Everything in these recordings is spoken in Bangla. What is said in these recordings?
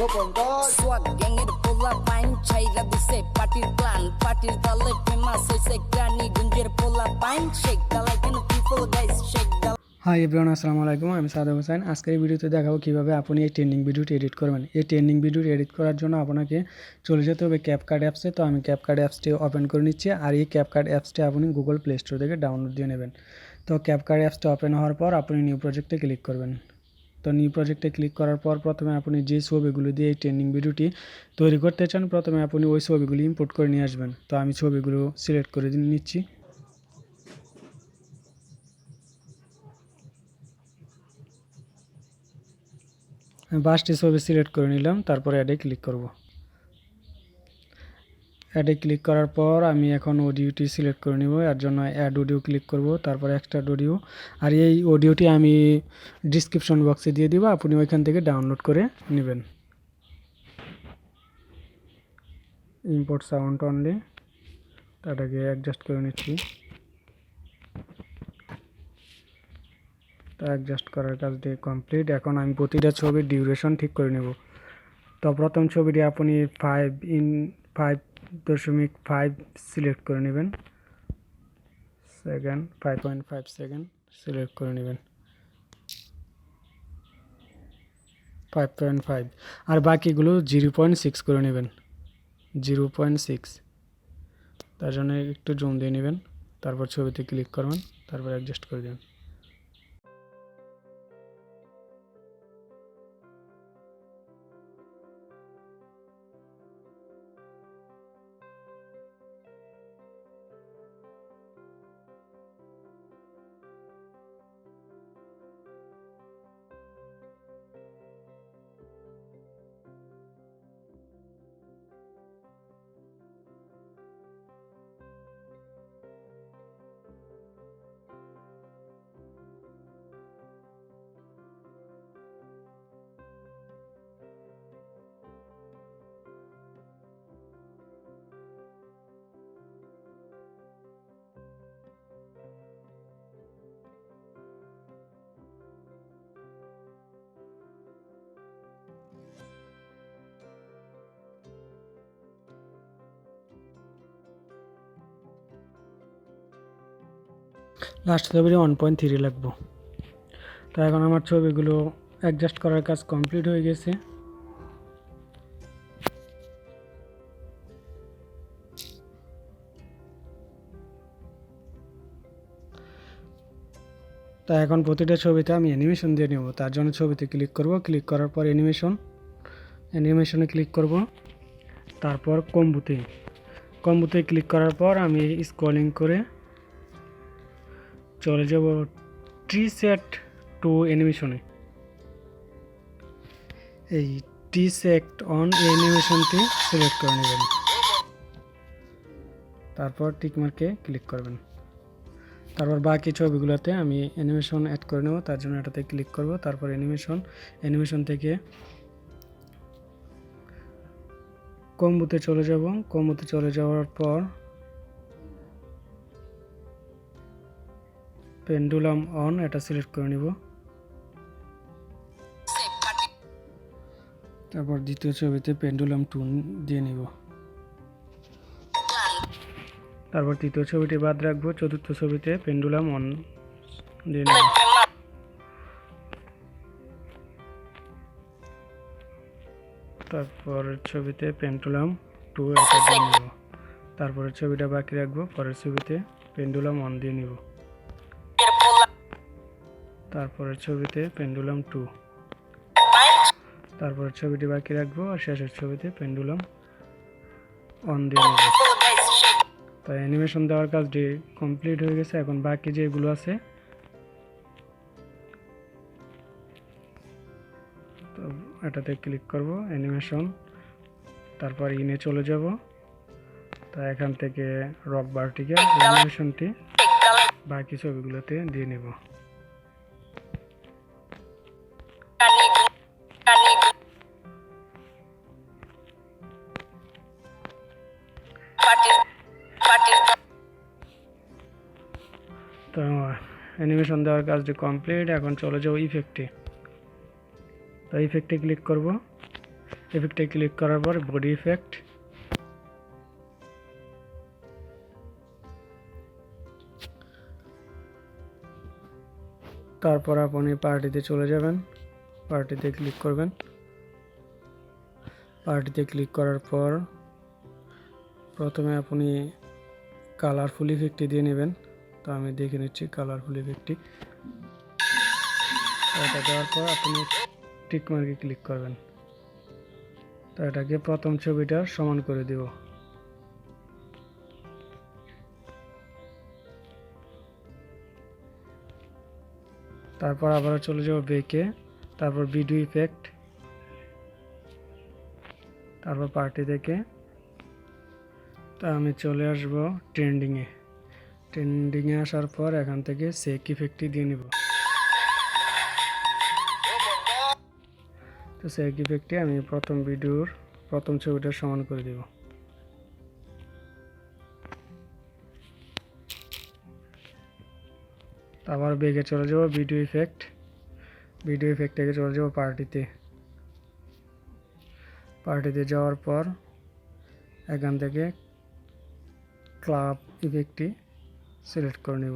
সোয়াগ গ্যাংয়ের পোলা পাইন ছাইরা দিছে পার্টির প্ল্যান পার্টির দলে ফেমাস হইছে গ্রানীগঞ্জের পোলা পাইন শেক দালাই কেন people guys shake Dalai. Hi everyone, আসসালামু আলাইকুম। আমি সাদেক হোসেন। আজকের এই ভিডিওতে দেখাবো কীভাবে আপনি এই ট্রেন্ডিং ভিডিওটি এডিট করবেন। এই ট্রেন্ডিং ভিডিওটি এডিট করার জন্য আপনাকে চলে যেতে হবে ক্যাপকাট অ্যাপসে। তো আমি ক্যাপকাট অ্যাপসটি ওপেন করে নিচ্ছি। আর এই ক্যাপকাট অ্যাপসটি আপনি গুগল প্লে স্টোর থেকে ডাউনলোড দিয়ে নেবেন। তো ক্যাপকাট অ্যাপসটা ওপেন হওয়ার পর আপনি নিউ প্রজেক্টে ক্লিক করবেন। তো নিউ প্রজেক্টে ক্লিক করার পর প্রথমে আপনি যে ছবিগুলো দিয়ে এই ট্রেন্ডিং ভিডিওটি তৈরি করতে চান, প্রথমে আপনি ওই ছবিগুলি ইম্পোর্ট করে নিয়ে আসবেন। তো আমি ছবিগুলো সিলেক্ট করে নিচ্ছি। আমি 5টি ছবি সিলেক্ট করে নিলাম, তারপরে অ্যাডে ক্লিক করব। অ্যাডে ক্লিক করার পর আমি এখন অডিওটি সিলেক্ট করে নেব। এর জন্য অ্যাড অডিও ক্লিক করব, তারপর এক্সট্রাক্ট অডিও। আর এই অডিওটি আমি ডিসক্রিপশন বক্সে দিয়ে দিব, আপনি ওইখান থেকে ডাউনলোড করে নেবেন। ইম্পোর্ট সাউন্ড অনলি, তাটাকে অ্যাডজাস্ট করে নিচ্ছি। তা অ্যাডজাস্ট করার কাজটি কমপ্লিট। এখন আমি প্রতিটা ছবির ডিউরেশন ঠিক করে নেব। তো প্রথম ছবিটি আপনি 5.5 সিলেক্ট করে নেবেন। সেকেন্ড 5.5 সেকেন্ড সিলেক্ট করে নেবেন, 5.5। আর বাকিগুলো 0.6 করে নেবেন, 0.6। তার জন্য একটু জুম দিয়ে নেবেন, তারপর ছবিতে ক্লিক করবেন, তারপর অ্যাডজাস্ট করে দেবেন। লাস্ট ছবিটি 1.3 লাগবো। তো এখন আমার ছবিগুলো অ্যাডজাস্ট করার কাজ কমপ্লিট হয়ে গেছে। তো এখন প্রতিটা ছবিতে আমি অ্যানিমেশন দিয়ে নেব। তার জন্য ছবিতে ক্লিক করব, ক্লিক করার পর অ্যানিমেশনে ক্লিক করব। তারপর কম্বোতে ক্লিক করার পর আমি স্ক্রলিং করে চলে যাব ট্রি সেট টু অ্যানিমেশনে। এই ট্রি সেট অন অ্যানিমেশনটি সিলেক্ট করে নেবেন, তারপর টিকমার্কে ক্লিক করবেন। তারপর বাকি ছবিগুলোতে আমি অ্যানিমেশন অ্যাড করে নেব। তার জন্য এটাতে ক্লিক করব, তারপর অ্যানিমেশন থেকে কম্বোতে চলে যাব। কম্বোতে চলে যাওয়ার পর পেন্ডুলাম অন এটা সিলেক্ট করে নিব। তারপর দ্বিতীয় ছবিতে পেন্ডুলাম 2 দিয়ে নিব। তারপর তৃতীয় ছবিটি বাদ রাখবো, চতুর্থ ছবিতে পেন্ডুলাম অন দিয়ে নেব। তারপরের ছবিতে পেন্ডুলাম 2 এটা দিয়ে নেব। তারপরের ছবিটা বাকি রাখবো, পরের ছবিতে পেন্ডুলাম অন দিয়ে নিব। তারপরের ছবিতে পেন্ডুলাম 2, তারপরের ছবিটি বাকি রাখবো, আর শেষের ছবিতে পেন্ডুলাম অন দিয়ে নেব। তাই অ্যানিমেশন দেওয়ার কাজটি কমপ্লিট হয়ে গেছে। এখন বাকি যেগুলো আছে, তো এটাতে ক্লিক করব অ্যানিমেশন, তারপর ইনে চলে যাব। তা এখান থেকে রক ভার্টিক্যাল অ্যানিমেশনটি বাকি ছবিগুলোতে দিয়ে নেব। তো অ্যানিমেশন দেওয়ার কাজটি কমপ্লিট। এখন চলে যাবো ইফেক্টে। তো ইফেক্টে ক্লিক করব। ইফেক্টে ক্লিক করার পর বডি ইফেক্ট, তারপর আপনি পার্টিতে চলে যাবেন, পার্টিতে ক্লিক করবেন। পার্টিতে ক্লিক করার পর প্রথমে আপনি কালারফুল ইফেক্টটি দিয়ে নেবেন। তো আমি দেখে নিচ্ছি কালারফুল ইফেক্টটি। এটা দেওয়ার পর আপনি টিক মার্কে ক্লিক করবেন। তো এটাকে প্রথম ছবিটার সমান করে দিব। তারপর আবার চলে যাব ব্যাকে, তারপর ভিডিও ইফেক্ট, তারপর পার্টি থেকে তা আমি চলে আসব ট্রেন্ডিংয়ে। ট্রেন্ডিংয়ে আসার পর এখান থেকে সেক ইফেক্টটি দিয়ে নিব। তো সেক ইফেক্টটি আমি প্রথম ভিডিওর প্রথম ছবিটার সমান করে দিব। আবার ব্যাকে চলে যাব ভিডিও ইফেক্ট, ভিডিও ইফেক্ট থেকে চলে যাব পার্টিতে। পার্টিতে যাওয়ার পর এখান থেকে ক্লাব ইফেক্টটি সিলেক্ট করে নেব,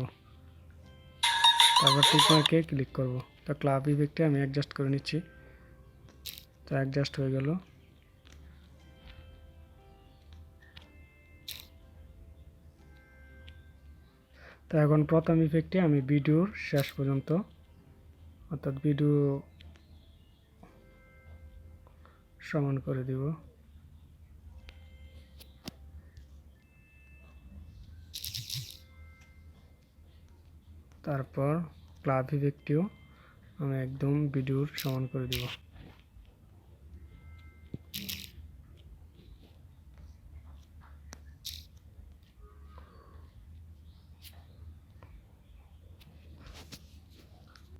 তারপর টিক মার্কে ক্লিক করব। তো ক্লাব ইফেক্টটি আমি অ্যাডজাস্ট করে নিচ্ছি। তো অ্যাডজাস্ট হয়ে গেল। তো এখন প্রথম ইফেক্টটি আমি ভিডিওর শেষ পর্যন্ত, অর্থাৎ ভিডিও সমান করে দিব। তারপর ক্লাব ইফেক্টটিও আমি একদম ভিডিওর সমান করে দিব।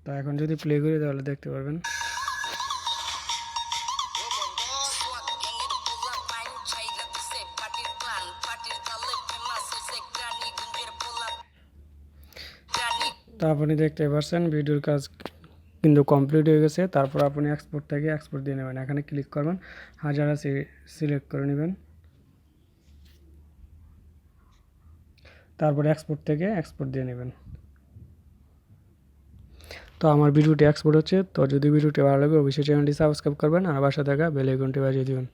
তো এখন যদি প্লে করি তাহলে দেখতে পারবেন। তো আপনি দেখতে পাচ্ছেন ভিডিওর কাজ কিন্তু কমপ্লিট হয়ে গেছে। তারপর আপনি এক্সপোর্ট থেকে এক্সপোর্ট দিয়ে নেবেন, এখানে ক্লিক করবেন, হাজারা সিলেক্ট করে নেবেন, তারপর এক্সপোর্ট থেকে এক্সপোর্ট দিয়ে নেবেন। তো আমার ভিডিওটি এক্সপোর্ট হচ্ছে। তো যদি ভিডিওটি ভালো লাগে অবশ্যই চ্যানেলটি সাবস্ক্রাইব করবেন আর পাশে থাকা বেল আইকনটি বাজিয়ে দিবেন।